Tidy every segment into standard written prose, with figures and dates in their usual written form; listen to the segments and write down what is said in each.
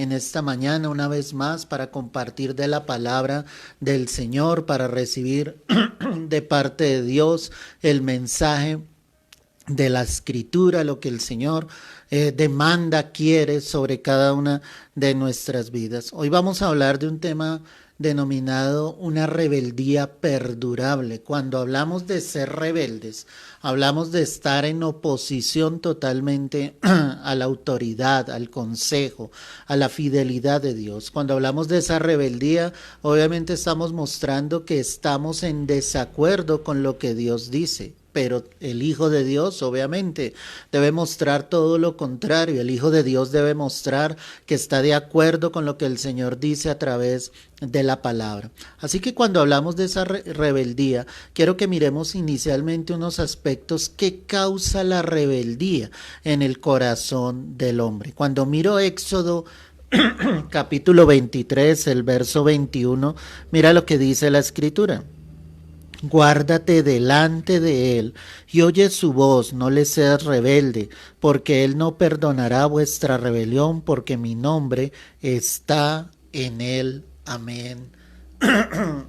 en esta mañana una vez más para compartir de la palabra del Señor, para recibir de parte de Dios el mensaje de la escritura, lo que el Señor demanda, quiere sobre cada una de nuestras vidas. Hoy vamos a hablar de un tema denominado una rebeldía perdurable. Cuando hablamos de ser rebeldes, hablamos de estar en oposición totalmente a la autoridad, al consejo, a la fidelidad de Dios. Cuando hablamos de esa rebeldía, obviamente estamos mostrando que estamos en desacuerdo con lo que Dios dice. Pero el Hijo de Dios obviamente debe mostrar todo lo contrario. El Hijo de Dios debe mostrar que está de acuerdo con lo que el Señor dice a través de la palabra. Así que cuando hablamos de esa rebeldía, quiero que miremos inicialmente unos aspectos que causa la rebeldía en el corazón del hombre. Cuando miro Éxodo capítulo 23, el verso 21, mira lo que dice la Escritura. Guárdate delante de él y oye su voz, no le seas rebelde, porque él no perdonará vuestra rebelión, porque mi nombre está en él. Amén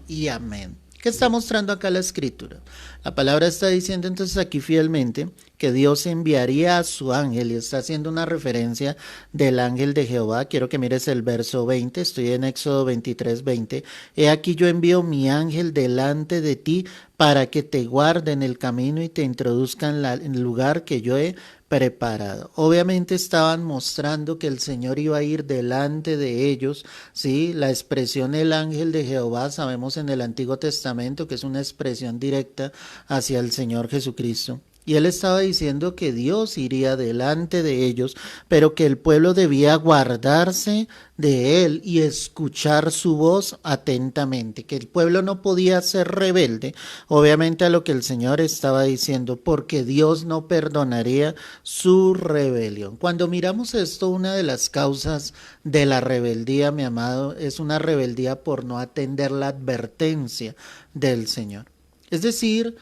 y amén. ¿Qué está mostrando acá la escritura? La palabra está diciendo entonces aquí fielmente que Dios enviaría a su ángel y está haciendo una referencia del ángel de Jehová. Quiero que mires el verso 20, estoy en Éxodo 23, 20. He aquí yo envío mi ángel delante de ti para que te guarde en el camino y te introduzca en el lugar que yo he preparado. Obviamente estaban mostrando que el Señor iba a ir delante de ellos, ¿sí? La expresión el ángel de Jehová, sabemos en el Antiguo Testamento que es una expresión directa hacia el Señor Jesucristo. Y él estaba diciendo que Dios iría delante de ellos, pero que el pueblo debía guardarse de él y escuchar su voz atentamente, que el pueblo no podía ser rebelde, obviamente a lo que el Señor estaba diciendo, porque Dios no perdonaría su rebelión. Cuando miramos esto, una de las causas de la rebeldía, mi amado, es una rebeldía por no atender la advertencia del Señor. Es decir,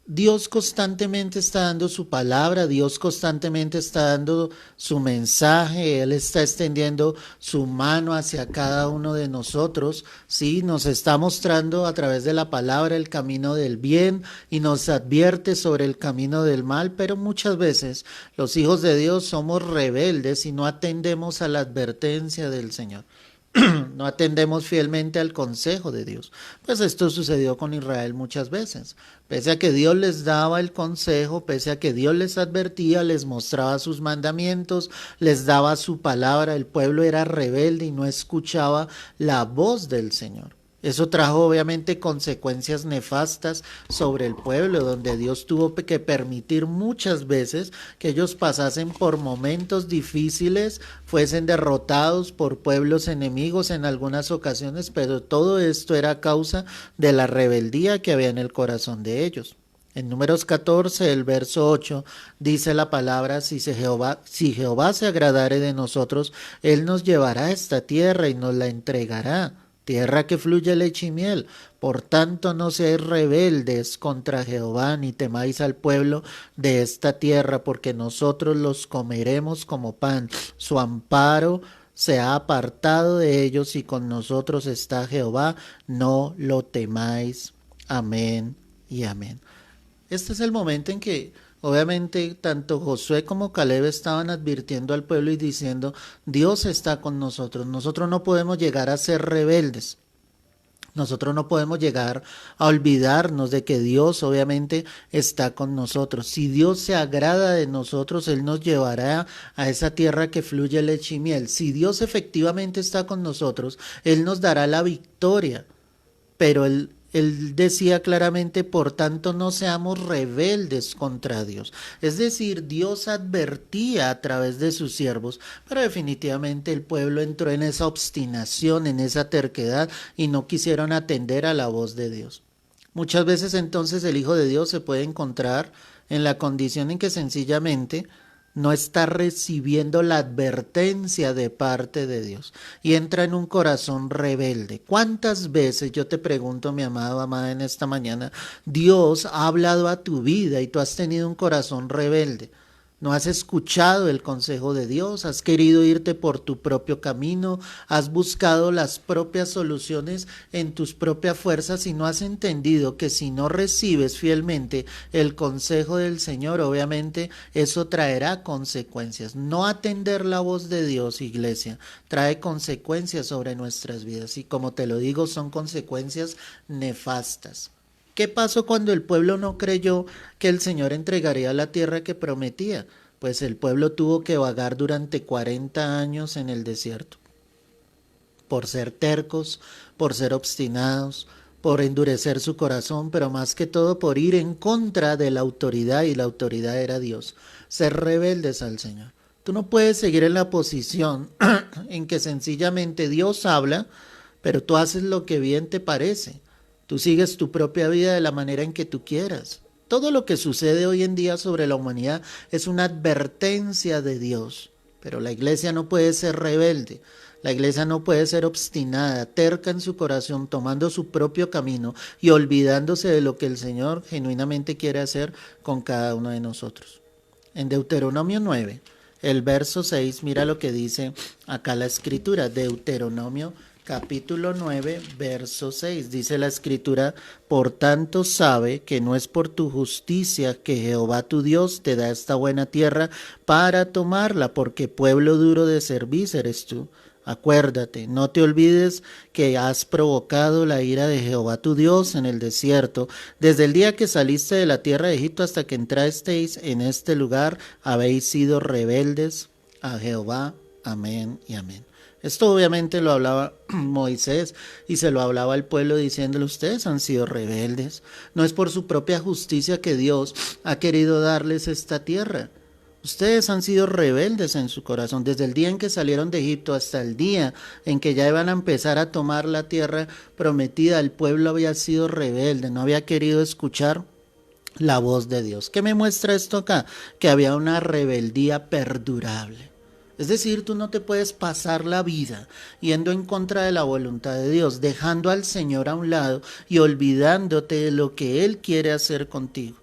Dios constantemente está dando su palabra, Dios constantemente está dando su mensaje, Él está extendiendo su mano hacia cada uno de nosotros, ¿sí? Nos está mostrando a través de la palabra el camino del bien y nos advierte sobre el camino del mal, pero muchas veces los hijos de Dios somos rebeldes y no atendemos a la advertencia del Señor. No atendemos fielmente al consejo de Dios. Pues esto sucedió con Israel muchas veces. Pese a que Dios les daba el consejo, pese a que Dios les advertía, les mostraba sus mandamientos, les daba su palabra, el pueblo era rebelde y no escuchaba la voz del Señor. Eso trajo obviamente consecuencias nefastas sobre el pueblo, donde Dios tuvo que permitir muchas veces que ellos pasasen por momentos difíciles, fuesen derrotados por pueblos enemigos en algunas ocasiones, pero todo esto era a causa de la rebeldía que había en el corazón de ellos. En Números 14, el verso 8, dice la palabra, si Jehová se agradare de nosotros, Él nos llevará a esta tierra y nos la entregará. Tierra que fluye leche y miel. Por tanto, no seáis rebeldes contra Jehová, ni temáis al pueblo de esta tierra, porque nosotros los comeremos como pan. Su amparo se ha apartado de ellos, y con nosotros está Jehová. No lo temáis. Amén y amén. Este es el momento en que obviamente tanto Josué como Caleb estaban advirtiendo al pueblo y diciendo, Dios está con nosotros, nosotros no podemos llegar a ser rebeldes. Nosotros no podemos llegar a olvidarnos de que Dios obviamente está con nosotros. Si Dios se agrada de nosotros, Él nos llevará a esa tierra que fluye leche y miel. Si Dios efectivamente está con nosotros, Él nos dará la victoria. Pero él decía claramente, por tanto, no seamos rebeldes contra Dios. Es decir, Dios advertía a través de sus siervos, pero definitivamente el pueblo entró en esa obstinación, en esa terquedad y no quisieron atender a la voz de Dios. Muchas veces entonces el Hijo de Dios se puede encontrar en la condición en que sencillamente no está recibiendo la advertencia de parte de Dios y entra en un corazón rebelde. ¿Cuántas veces, yo te pregunto, mi amado, amada, en esta mañana, Dios ha hablado a tu vida y tú has tenido un corazón rebelde? No has escuchado el consejo de Dios, has querido irte por tu propio camino, has buscado las propias soluciones en tus propias fuerzas y no has entendido que si no recibes fielmente el consejo del Señor, obviamente eso traerá consecuencias. No atender la voz de Dios, iglesia, trae consecuencias sobre nuestras vidas y como te lo digo, son consecuencias nefastas. ¿Qué pasó cuando el pueblo no creyó que el Señor entregaría la tierra que prometía? Pues el pueblo tuvo que vagar durante 40 años en el desierto, por ser tercos, por ser obstinados, por endurecer su corazón, pero más que todo por ir en contra de la autoridad, y la autoridad era Dios, ser rebeldes al Señor. Tú no puedes seguir en la posición en que sencillamente Dios habla, pero tú haces lo que bien te parece. Tú sigues tu propia vida de la manera en que tú quieras. Todo lo que sucede hoy en día sobre la humanidad es una advertencia de Dios. Pero la iglesia no puede ser rebelde. La iglesia no puede ser obstinada, terca en su corazón, tomando su propio camino y olvidándose de lo que el Señor genuinamente quiere hacer con cada uno de nosotros. En Deuteronomio 9, el verso 6, mira lo que dice acá la escritura. Deuteronomio capítulo 9, verso 6, dice la escritura: por tanto sabe que no es por tu justicia que Jehová tu Dios te da esta buena tierra para tomarla, porque pueblo duro de cerviz eres tú. Acuérdate, no te olvides que has provocado la ira de Jehová tu Dios en el desierto. Desde el día que saliste de la tierra de Egipto hasta que entrasteis en este lugar, habéis sido rebeldes a Jehová. Amén y amén. Esto obviamente lo hablaba Moisés y se lo hablaba al pueblo diciéndole: ustedes han sido rebeldes. No es por su propia justicia que Dios ha querido darles esta tierra. Ustedes han sido rebeldes en su corazón. Desde el día en que salieron de Egipto hasta el día en que ya iban a empezar a tomar la tierra prometida, el pueblo había sido rebelde, no había querido escuchar la voz de Dios. ¿Qué me muestra esto acá? Que había una rebeldía perdurable. Es decir, tú no te puedes pasar la vida yendo en contra de la voluntad de Dios, dejando al Señor a un lado y olvidándote de lo que Él quiere hacer contigo.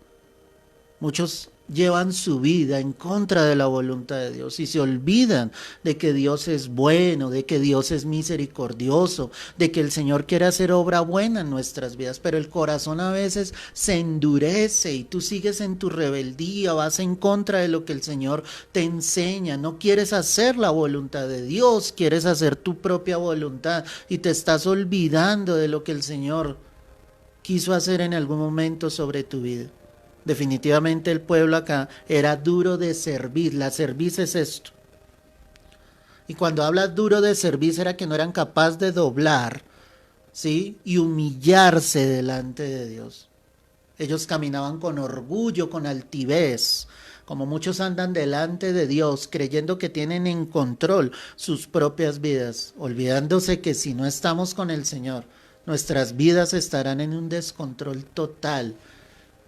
Muchos llevan su vida en contra de la voluntad de Dios y se olvidan de que Dios es bueno, de que Dios es misericordioso, de que el Señor quiere hacer obra buena en nuestras vidas, pero el corazón a veces se endurece y tú sigues en tu rebeldía, vas en contra de lo que el Señor te enseña, no quieres hacer la voluntad de Dios, quieres hacer tu propia voluntad y te estás olvidando de lo que el Señor quiso hacer en algún momento sobre tu vida. Definitivamente el pueblo acá era duro de cerviz. La cerviz es esto. Y cuando hablas duro de cerviz era que no eran capaces de doblar, ¿sí? Y humillarse delante de Dios. Ellos caminaban con orgullo, con altivez, como muchos andan delante de Dios, creyendo que tienen en control sus propias vidas, olvidándose que si no estamos con el Señor, nuestras vidas estarán en un descontrol total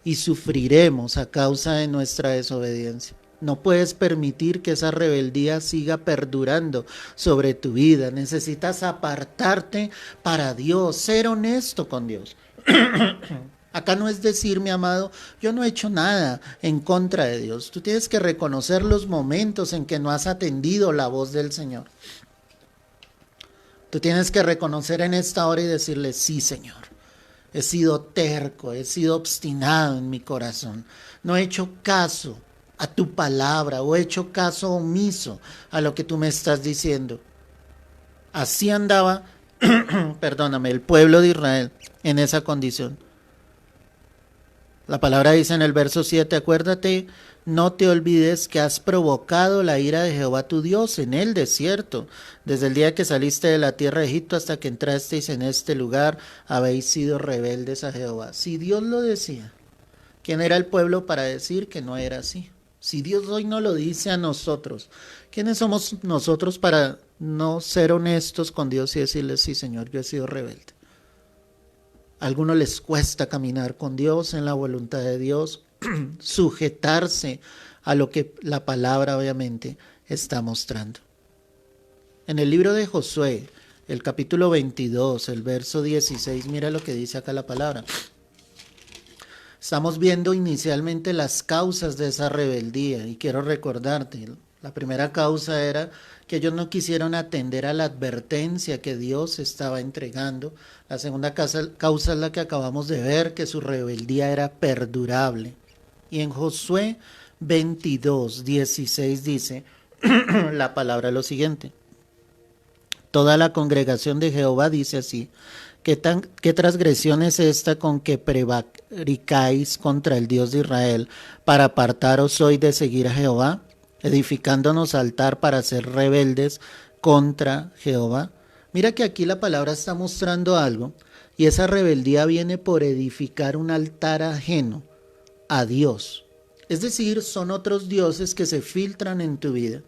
y sufriremos a causa de nuestra desobediencia. No puedes permitir que esa rebeldía siga perdurando sobre tu vida. Necesitas apartarte para Dios, ser honesto con Dios. Acá no es decir, mi amado, yo no he hecho nada en contra de Dios. Tú tienes que reconocer los momentos en que no has atendido la voz del Señor. Tú tienes que reconocer en esta hora y decirle: sí, Señor. He sido terco, he sido obstinado en mi corazón. No he hecho caso a tu palabra o he hecho caso omiso a lo que tú me estás diciendo. Así andaba, perdóname, el pueblo de Israel en esa condición. La palabra dice en el verso 7, acuérdate, no te olvides que has provocado la ira de Jehová tu Dios en el desierto. Desde el día que saliste de la tierra de Egipto hasta que entrasteis en este lugar, habéis sido rebeldes a Jehová. Si Dios lo decía, ¿quién era el pueblo para decir que no era así? Si Dios hoy no lo dice a nosotros, ¿quiénes somos nosotros para no ser honestos con Dios y decirle: sí, Señor, yo he sido rebelde? A algunos les cuesta caminar con Dios en la voluntad de Dios, sujetarse a lo que la palabra obviamente está mostrando. En el libro de Josué, el capítulo 22, el verso 16, mira lo que dice acá la palabra. Estamos viendo inicialmente las causas de esa rebeldía y quiero recordarte, la primera causa era que ellos no quisieron atender a la advertencia que Dios estaba entregando. La segunda causa es la que acabamos de ver, que su rebeldía era perdurable. Y en Josué 22:16 dice la palabra lo siguiente: toda la congregación de Jehová dice así: ¿Qué transgresión es esta con que prevaricáis contra el Dios de Israel para apartaros hoy de seguir a Jehová, edificándonos altar para ser rebeldes contra Jehová? Mira que aquí la palabra está mostrando algo, y esa rebeldía viene por edificar un altar ajeno a Dios. Es decir, son otros dioses que se filtran en tu vida.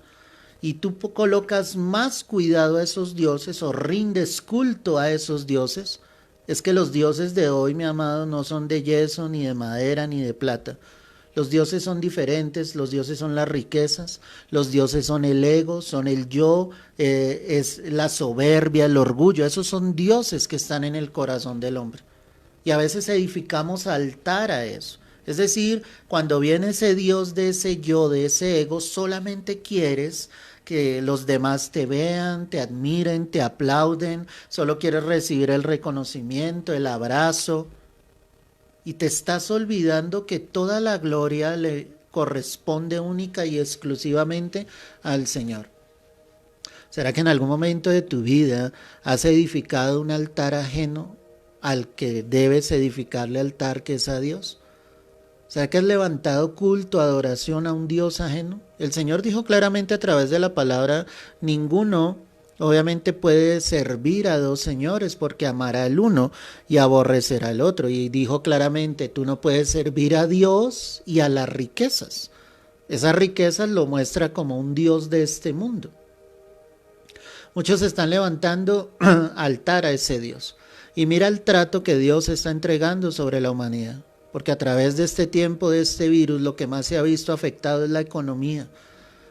Y tú colocas más cuidado a esos dioses o rindes culto a esos dioses. Es que los dioses de hoy, mi amado, no son de yeso, ni de madera, ni de plata. Los dioses son diferentes, los dioses son las riquezas, los dioses son el ego, son el yo, es la soberbia, el orgullo. Esos son dioses que están en el corazón del hombre. Y a veces edificamos altar a eso. Es decir, cuando viene ese Dios de ese yo, de ese ego, solamente quieres que los demás te vean, te admiren, te aplauden, solo quieres recibir el reconocimiento, el abrazo, y te estás olvidando que toda la gloria le corresponde única y exclusivamente al Señor. ¿Será que en algún momento de tu vida has edificado un altar ajeno al que debes edificarle altar, que es a Dios? ¿Será que has levantado culto, adoración a un Dios ajeno? El Señor dijo claramente a través de la palabra: ninguno obviamente puede servir a dos señores, porque amará al uno y aborrecerá al otro. Y dijo claramente: tú no puedes servir a Dios y a las riquezas. Esas riquezas lo muestra como un Dios de este mundo. Muchos están levantando altar a ese Dios. Y mira el trato que Dios está entregando sobre la humanidad. Porque a través de este tiempo, de este virus, lo que más se ha visto afectado es la economía.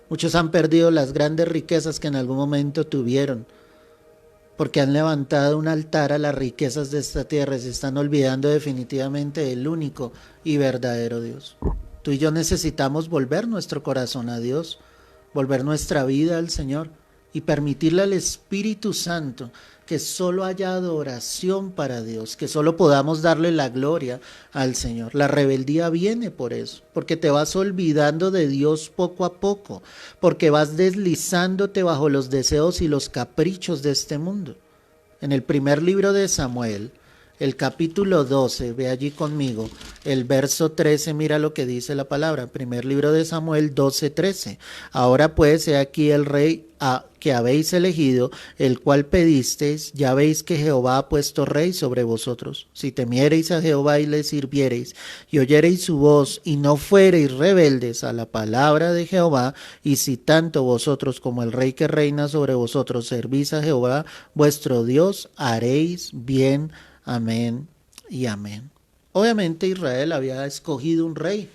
Muchos han perdido las grandes riquezas que en algún momento tuvieron, porque han levantado un altar a las riquezas de esta tierra y se están olvidando definitivamente del único y verdadero Dios. Tú y yo necesitamos volver nuestro corazón a Dios, volver nuestra vida al Señor y permitirle al Espíritu Santo que solo haya adoración para Dios, que solo podamos darle la gloria al Señor. La rebeldía viene por eso, porque te vas olvidando de Dios poco a poco, porque vas deslizándote bajo los deseos y los caprichos de este mundo. En el primer libro de Samuel, el capítulo 12, ve allí conmigo, el verso 13, mira lo que dice la palabra. Primer libro de Samuel 12:13. Ahora pues, he aquí el rey que habéis elegido, el cual pedisteis, ya veis que Jehová ha puesto rey sobre vosotros. Si temiereis a Jehová y le sirviereis, y oyereis su voz, y no fuereis rebeldes a la palabra de Jehová, y si tanto vosotros como el rey que reina sobre vosotros servís a Jehová, vuestro Dios, haréis bien. Amén y amén. Obviamente Israel había escogido un rey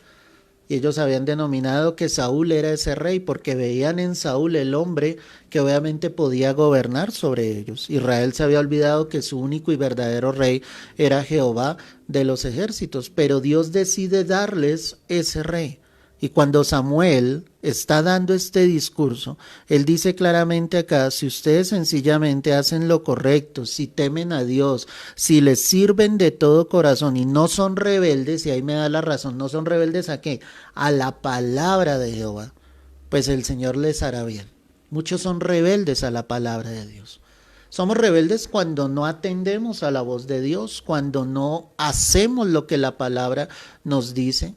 y ellos habían denominado que Saúl era ese rey porque veían en Saúl el hombre que obviamente podía gobernar sobre ellos. Israel se había olvidado que su único y verdadero rey era Jehová de los ejércitos, pero Dios decide darles ese rey. Y cuando Samuel está dando este discurso, él dice claramente acá: si ustedes sencillamente hacen lo correcto, si temen a Dios, si les sirven de todo corazón y no son rebeldes, y ahí me da la razón, no son rebeldes ¿a qué? A la palabra de Jehová, pues el Señor les hará bien. Muchos son rebeldes a la palabra de Dios. Somos rebeldes cuando no atendemos a la voz de Dios, cuando no hacemos lo que la palabra nos dice.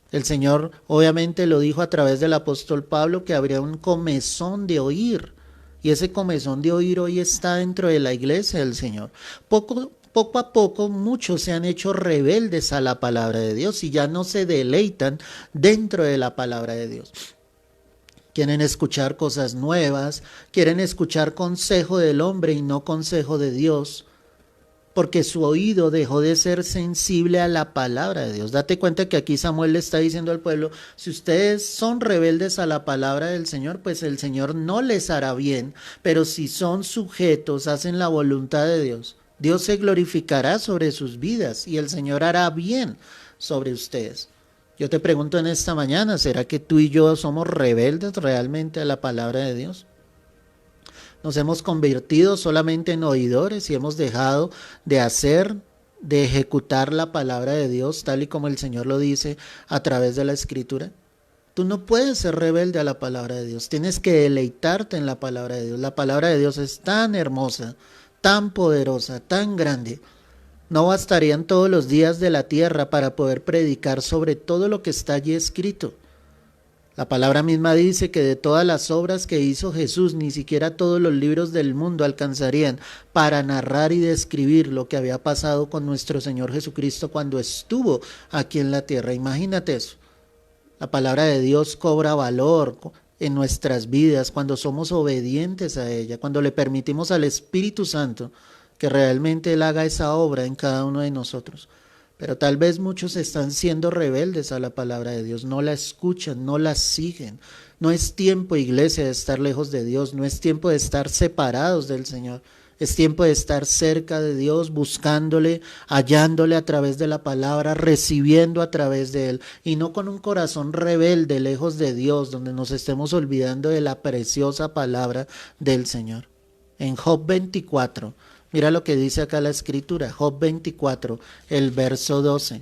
El Señor obviamente lo dijo a través del apóstol Pablo, que habría un comezón de oír, y ese comezón de oír hoy está dentro de la iglesia del Señor. Poco a poco muchos se han hecho rebeldes a la palabra de Dios y ya no se deleitan dentro de la palabra de Dios. Quieren escuchar cosas nuevas, quieren escuchar consejo del hombre y no consejo de Dios, porque su oído dejó de ser sensible a la palabra de Dios. Date cuenta que aquí Samuel le está diciendo al pueblo: si ustedes son rebeldes a la palabra del Señor, pues el Señor no les hará bien, pero si son sujetos, hacen la voluntad de Dios, Dios se glorificará sobre sus vidas y el Señor hará bien sobre ustedes. Yo te pregunto en esta mañana, ¿será que tú y yo somos rebeldes realmente a la palabra de Dios? Nos hemos convertido solamente en oidores y hemos dejado de hacer, de ejecutar la palabra de Dios tal y como el Señor lo dice a través de la Escritura. Tú no puedes ser rebelde a la palabra de Dios, tienes que deleitarte en la palabra de Dios. La palabra de Dios es tan hermosa, tan poderosa, tan grande. No bastarían todos los días de la tierra para poder predicar sobre todo lo que está allí escrito. La palabra misma dice que de todas las obras que hizo Jesús, ni siquiera todos los libros del mundo alcanzarían para narrar y describir lo que había pasado con nuestro Señor Jesucristo cuando estuvo aquí en la tierra. Imagínate eso. La palabra de Dios cobra valor en nuestras vidas cuando somos obedientes a ella, cuando le permitimos al Espíritu Santo que realmente Él haga esa obra en cada uno de nosotros. Pero tal vez muchos están siendo rebeldes a la palabra de Dios, no la escuchan, no la siguen. No es tiempo, iglesia, de estar lejos de Dios, no es tiempo de estar separados del Señor. Es tiempo de estar cerca de Dios, buscándole, hallándole a través de la palabra, recibiendo a través de Él, y no con un corazón rebelde, lejos de Dios, donde nos estemos olvidando de la preciosa palabra del Señor. En Job 24, mira lo que dice acá la Escritura, Job 24, el verso 12.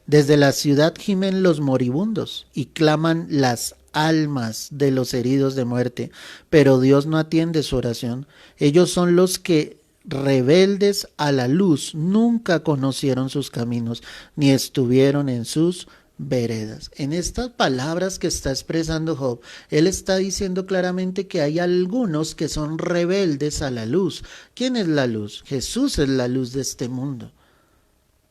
Desde la ciudad gimen los moribundos y claman las almas de los heridos de muerte, pero Dios no atiende su oración. Ellos son los que, rebeldes a la luz, nunca conocieron sus caminos, ni estuvieron en sus veredas. En estas palabras que está expresando Job, él está diciendo claramente que hay algunos que son rebeldes a la luz. ¿Quién es la luz? Jesús es la luz de este mundo.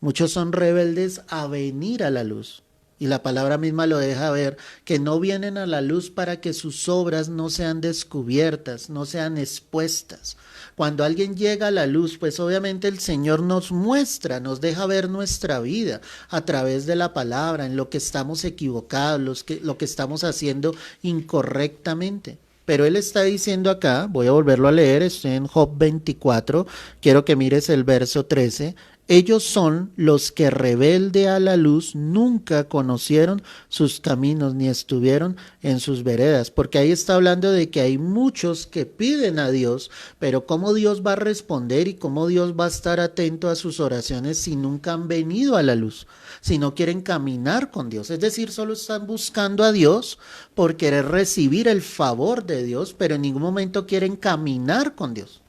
Muchos son rebeldes a venir a la luz. Y la palabra misma lo deja ver, que no vienen a la luz para que sus obras no sean descubiertas, no sean expuestas. Cuando alguien llega a la luz, pues obviamente el Señor nos muestra, nos deja ver nuestra vida a través de la palabra, en lo que estamos equivocados, lo que estamos haciendo incorrectamente. Pero él está diciendo acá, voy a volverlo a leer, estoy en Job 24, quiero que mires el verso 13. Ellos son los que rebelde a la luz nunca conocieron sus caminos ni estuvieron en sus veredas, porque ahí está hablando de que hay muchos que piden a Dios, pero cómo Dios va a responder y cómo Dios va a estar atento a sus oraciones si nunca han venido a la luz, si no quieren caminar con Dios, es decir, solo están buscando a Dios por querer recibir el favor de Dios, pero en ningún momento quieren caminar con Dios.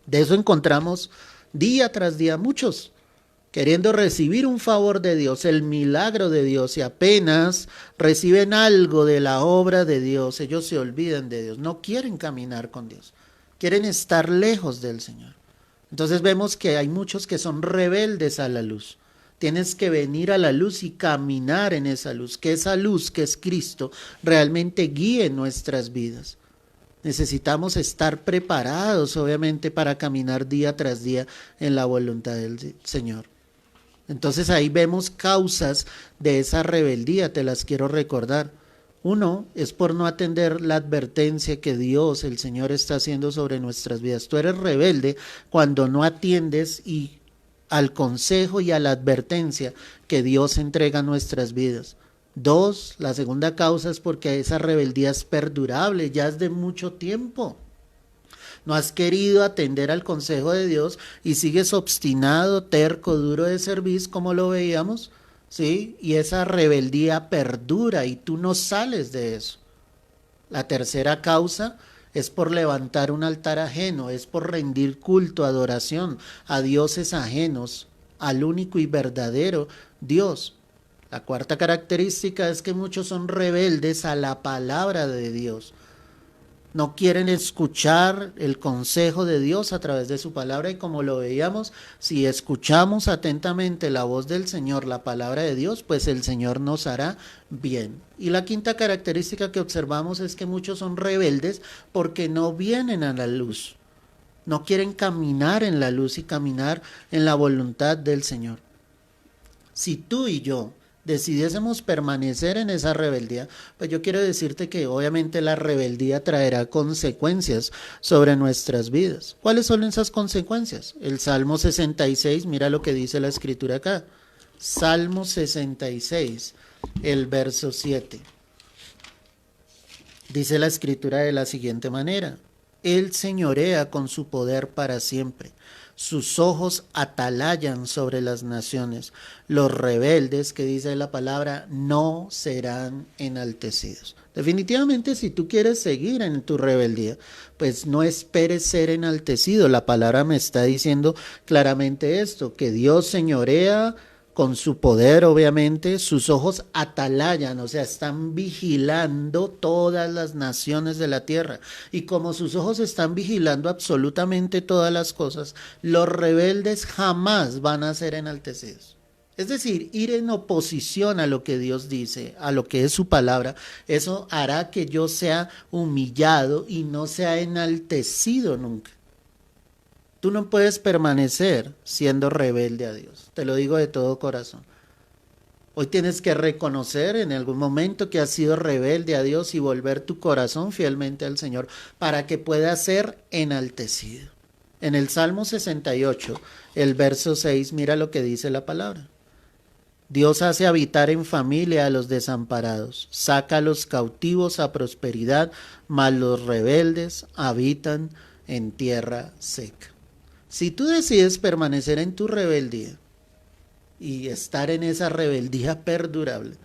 De eso encontramos día tras día muchos queriendo recibir un favor de Dios, el milagro de Dios, y apenas reciben algo de la obra de Dios, ellos se olvidan de Dios, no quieren caminar con Dios, quieren estar lejos del Señor. Entonces vemos que hay muchos que son rebeldes a la luz. Tienes que venir a la luz y caminar en esa luz, que es Cristo, realmente guíe nuestras vidas. Necesitamos estar preparados, obviamente, para caminar día tras día en la voluntad del Señor. Entonces ahí vemos causas de esa rebeldía, te las quiero recordar. Uno es por no atender la advertencia que Dios, el Señor, está haciendo sobre nuestras vidas. Tú eres rebelde cuando no atiendes al consejo y a la advertencia que Dios entrega a nuestras vidas. Dos, la segunda causa es porque esa rebeldía es perdurable, ya es de mucho tiempo. No has querido atender al consejo de Dios y sigues obstinado, terco, duro de cerviz, como lo veíamos, ¿sí? Y esa rebeldía perdura y tú no sales de eso. La tercera causa es por levantar un altar ajeno, es por rendir culto, adoración a dioses ajenos, al único y verdadero Dios. La cuarta característica es que muchos son rebeldes a la palabra de Dios. No quieren escuchar el consejo de Dios a través de su palabra, y como lo veíamos, si escuchamos atentamente la voz del Señor, la palabra de Dios, pues el Señor nos hará bien. Y la quinta característica que observamos es que muchos son rebeldes porque no vienen a la luz. No quieren caminar en la luz y caminar en la voluntad del Señor. Si tú y yo decidiésemos permanecer en esa rebeldía, pues yo quiero decirte que obviamente la rebeldía traerá consecuencias sobre nuestras vidas. ¿Cuáles son esas consecuencias? El Salmo 66, mira lo que dice la escritura acá. Salmo 66, el verso 7. Dice la escritura de la siguiente manera: Él señorea con su poder para siempre. Sus ojos atalayan sobre las naciones. Los rebeldes, que dice la palabra, no serán enaltecidos. Definitivamente, si tú quieres seguir en tu rebeldía, pues no esperes ser enaltecido. La palabra me está diciendo claramente esto, que Dios señorea con su poder, obviamente, sus ojos atalayan, o sea, están vigilando todas las naciones de la tierra. Y como sus ojos están vigilando absolutamente todas las cosas, los rebeldes jamás van a ser enaltecidos. Es decir, ir en oposición a lo que Dios dice, a lo que es su palabra, eso hará que yo sea humillado y no sea enaltecido nunca. Tú no puedes permanecer siendo rebelde a Dios, te lo digo de todo corazón. Hoy tienes que reconocer en algún momento que has sido rebelde a Dios y volver tu corazón fielmente al Señor para que pueda ser enaltecido. En el Salmo 68, el verso 6, mira lo que dice la palabra. Dios hace habitar en familia a los desamparados, saca a los cautivos a prosperidad, mas los rebeldes habitan en tierra seca. Si tú decides permanecer en tu rebeldía y estar en esa rebeldía perdurable,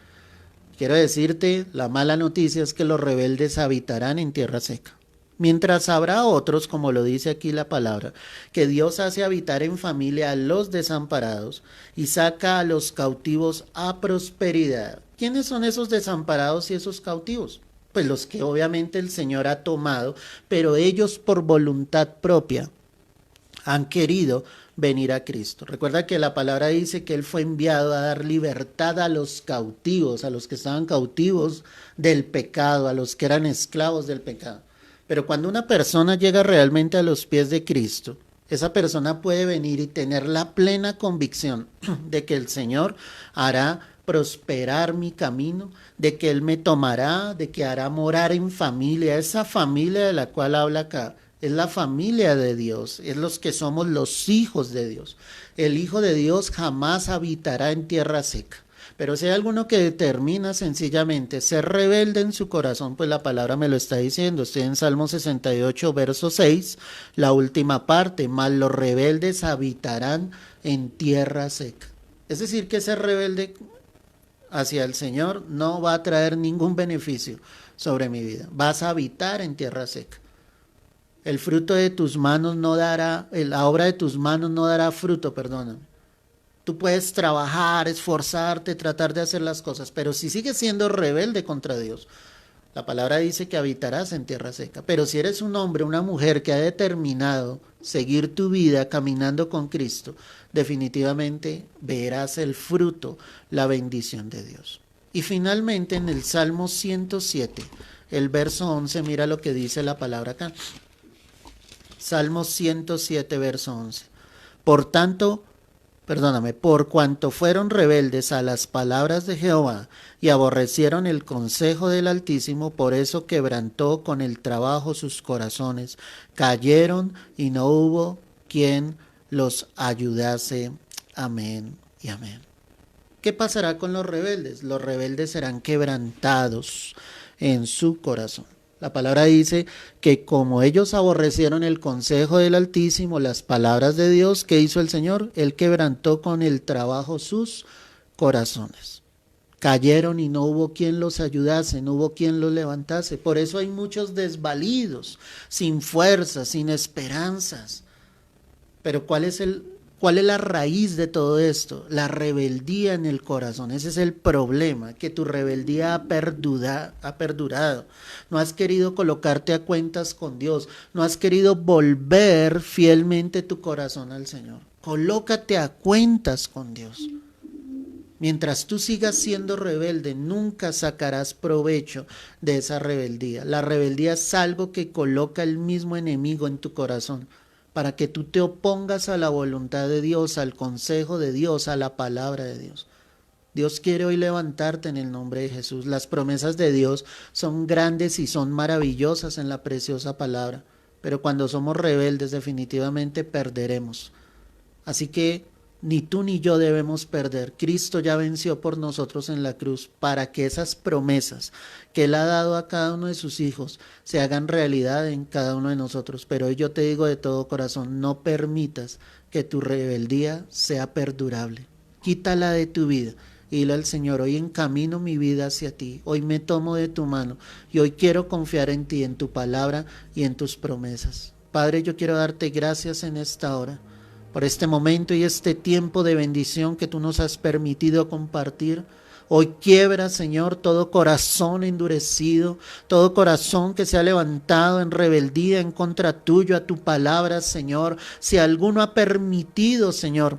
quiero decirte, la mala noticia es que los rebeldes habitarán en tierra seca. Mientras habrá otros, como lo dice aquí la palabra, que Dios hace habitar en familia a los desamparados y saca a los cautivos a prosperidad. ¿Quiénes son esos desamparados y esos cautivos? Pues los que obviamente el Señor ha tomado, pero ellos por voluntad propia han querido venir a Cristo. Recuerda que la palabra dice que Él fue enviado a dar libertad a los cautivos, a los que estaban cautivos del pecado, a los que eran esclavos del pecado. Pero cuando una persona llega realmente a los pies de Cristo, esa persona puede venir y tener la plena convicción de que el Señor hará prosperar mi camino, de que Él me tomará, de que hará morar en familia, esa familia de la cual habla acá. Es la familia de Dios, es los que somos los hijos de Dios. El Hijo de Dios jamás habitará en tierra seca. Pero si hay alguno que determina sencillamente ser rebelde en su corazón, pues la palabra me lo está diciendo. Estoy en Salmo 68, verso 6, la última parte. Mas los rebeldes habitarán en tierra seca. Es decir, que ser rebelde hacia el Señor no va a traer ningún beneficio sobre mi vida. Vas a habitar en tierra seca. El fruto de tus manos no dará, la obra de tus manos no dará fruto, perdóname. Tú puedes trabajar, esforzarte, tratar de hacer las cosas, pero si sigues siendo rebelde contra Dios, la palabra dice que habitarás en tierra seca. Pero si eres un hombre, una mujer que ha determinado seguir tu vida caminando con Cristo, definitivamente verás el fruto, la bendición de Dios. Y finalmente en el Salmo 107, el verso 11, mira lo que dice la palabra acá. Salmo 107, verso 11. Por cuanto fueron rebeldes a las palabras de Jehová y aborrecieron el consejo del Altísimo, por eso quebrantó con el trabajo sus corazones. Cayeron y no hubo quien los ayudase. Amén y amén. ¿Qué pasará con los rebeldes? Los rebeldes serán quebrantados en su corazón. La palabra dice que como ellos aborrecieron el consejo del Altísimo, las palabras de Dios, ¿qué hizo el Señor? Él quebrantó con el trabajo sus corazones. Cayeron y no hubo quien los ayudase, no hubo quien los levantase. Por eso hay muchos desvalidos, sin fuerzas, sin esperanzas. Pero ¿cuál es la raíz de todo esto? La rebeldía en el corazón. Ese es el problema, que tu rebeldía ha perdurado. No has querido colocarte a cuentas con Dios. No has querido volver fielmente tu corazón al Señor. Colócate a cuentas con Dios. Mientras tú sigas siendo rebelde, nunca sacarás provecho de esa rebeldía. La rebeldía es algo que coloca el mismo enemigo en tu corazón, para que tú te opongas a la voluntad de Dios, al consejo de Dios, a la palabra de Dios. Dios quiere hoy levantarte en el nombre de Jesús. Las promesas de Dios son grandes y son maravillosas en la preciosa palabra, pero cuando somos rebeldes definitivamente perderemos. Así que ni tú ni yo debemos perder. Cristo ya venció por nosotros en la cruz para que esas promesas que Él ha dado a cada uno de sus hijos se hagan realidad en cada uno de nosotros. Pero hoy yo te digo de todo corazón, no permitas que tu rebeldía sea perdurable. Quítala de tu vida y dile al Señor, hoy encamino mi vida hacia ti, hoy me tomo de tu mano y hoy quiero confiar en ti, en tu palabra y en tus promesas. Padre, yo quiero darte gracias en esta hora por este momento y este tiempo de bendición que tú nos has permitido compartir. Hoy quiebra, Señor, todo corazón endurecido, todo corazón que se ha levantado en rebeldía en contra tuyo, a tu palabra, Señor. Si alguno ha permitido, Señor,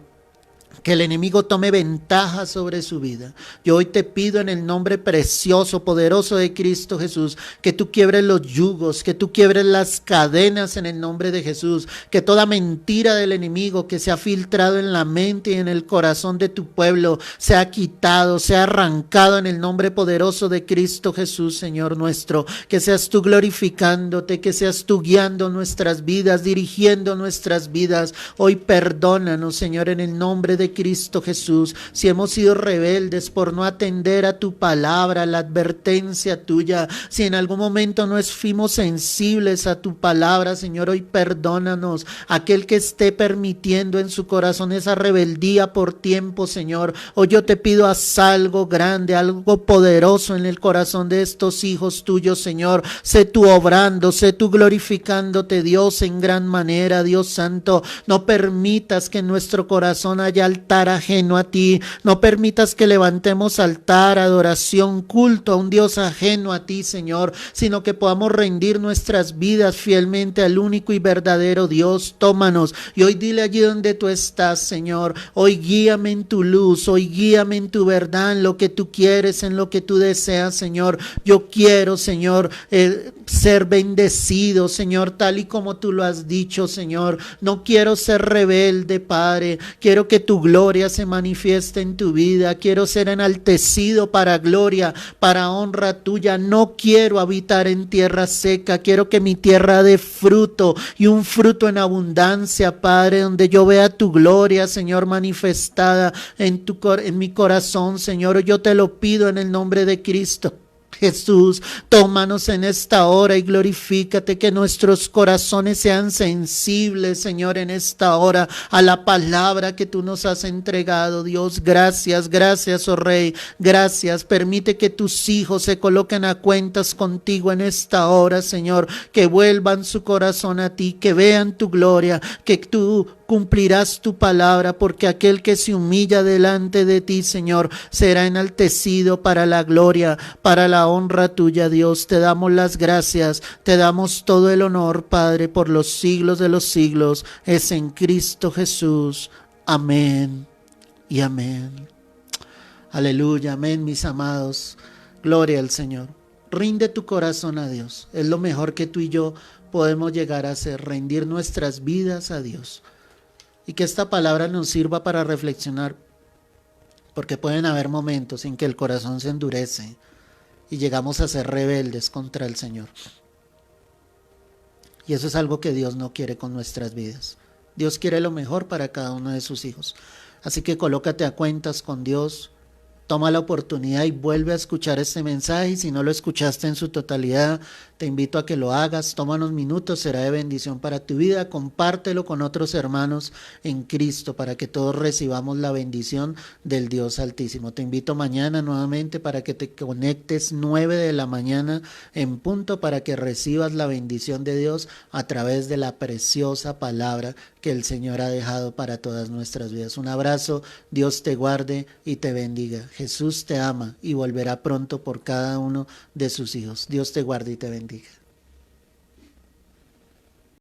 que el enemigo tome ventaja sobre su vida, yo hoy te pido en el nombre precioso, poderoso de Cristo Jesús, que tú quiebres los yugos, que tú quiebres las cadenas en el nombre de Jesús, que toda mentira del enemigo que se ha filtrado en la mente y en el corazón de tu pueblo sea quitado, sea arrancado en el nombre poderoso de Cristo Jesús, Señor nuestro. Que seas tú glorificándote, que seas tú guiando nuestras vidas, dirigiendo nuestras vidas. Hoy perdónanos, Señor, en el nombre de Cristo Jesús, si hemos sido rebeldes por no atender a tu palabra, la advertencia tuya, si en algún momento no fuimos sensibles a tu palabra, Señor, hoy perdónanos. Aquel que esté permitiendo en su corazón esa rebeldía por tiempo, Señor, hoy yo te pido, haz algo grande, algo poderoso en el corazón de estos hijos tuyos, Señor. Sé tú obrando, sé tú glorificándote, Dios, en gran manera, Dios santo. No permitas que en nuestro corazón haya altar ajeno a ti, no permitas que levantemos altar, adoración, culto a un Dios ajeno a ti, Señor, sino que podamos rendir nuestras vidas fielmente al único y verdadero Dios. Tómanos y hoy dile allí donde tú estás, Señor, hoy guíame en tu luz, hoy guíame en tu verdad, en lo que tú quieres, en lo que tú deseas, Señor. Yo quiero, Señor, ser bendecido, Señor, tal y como tú lo has dicho, Señor. No quiero ser rebelde, Padre, quiero que tu gloria se manifieste en tu vida. Quiero ser enaltecido para gloria, para honra tuya. No quiero habitar en tierra seca. Quiero que mi tierra dé fruto y un fruto en abundancia, Padre, donde yo vea tu gloria, Señor, manifestada en mi corazón, Señor. Yo te lo pido en el nombre de Cristo Jesús. Tómanos en esta hora y glorifícate, que nuestros corazones sean sensibles, Señor, en esta hora a la palabra que tú nos has entregado, Dios. Gracias, gracias, oh Rey, gracias. Permite que tus hijos se coloquen a cuentas contigo en esta hora, Señor, que vuelvan su corazón a ti, que vean tu gloria, que tú cumplirás tu palabra, porque aquel que se humilla delante de ti, Señor, será enaltecido para la gloria, para la honra tuya, Dios. Te damos las gracias, te damos todo el honor, Padre, por los siglos de los siglos. Es en Cristo Jesús. Amén y amén. Aleluya, amén, mis amados. Gloria al Señor. Rinde tu corazón a Dios. Es lo mejor que tú y yo podemos llegar a hacer, rendir nuestras vidas a Dios. Y que esta palabra nos sirva para reflexionar, porque pueden haber momentos en que el corazón se endurece y llegamos a ser rebeldes contra el Señor. Y eso es algo que Dios no quiere con nuestras vidas. Dios quiere lo mejor para cada uno de sus hijos. Así que colócate a cuentas con Dios. Toma la oportunidad y vuelve a escuchar este mensaje. Y si no lo escuchaste en su totalidad, te invito a que lo hagas. Toma unos minutos, será de bendición para tu vida. Compártelo con otros hermanos en Cristo para que todos recibamos la bendición del Dios Altísimo. Te invito mañana nuevamente para que te conectes 9 de la mañana en punto, para que recibas la bendición de Dios a través de la preciosa palabra que el Señor ha dejado para todas nuestras vidas. Un abrazo, Dios te guarde y te bendiga. Jesús te ama y volverá pronto por cada uno de sus hijos. Dios te guarde y te bendiga.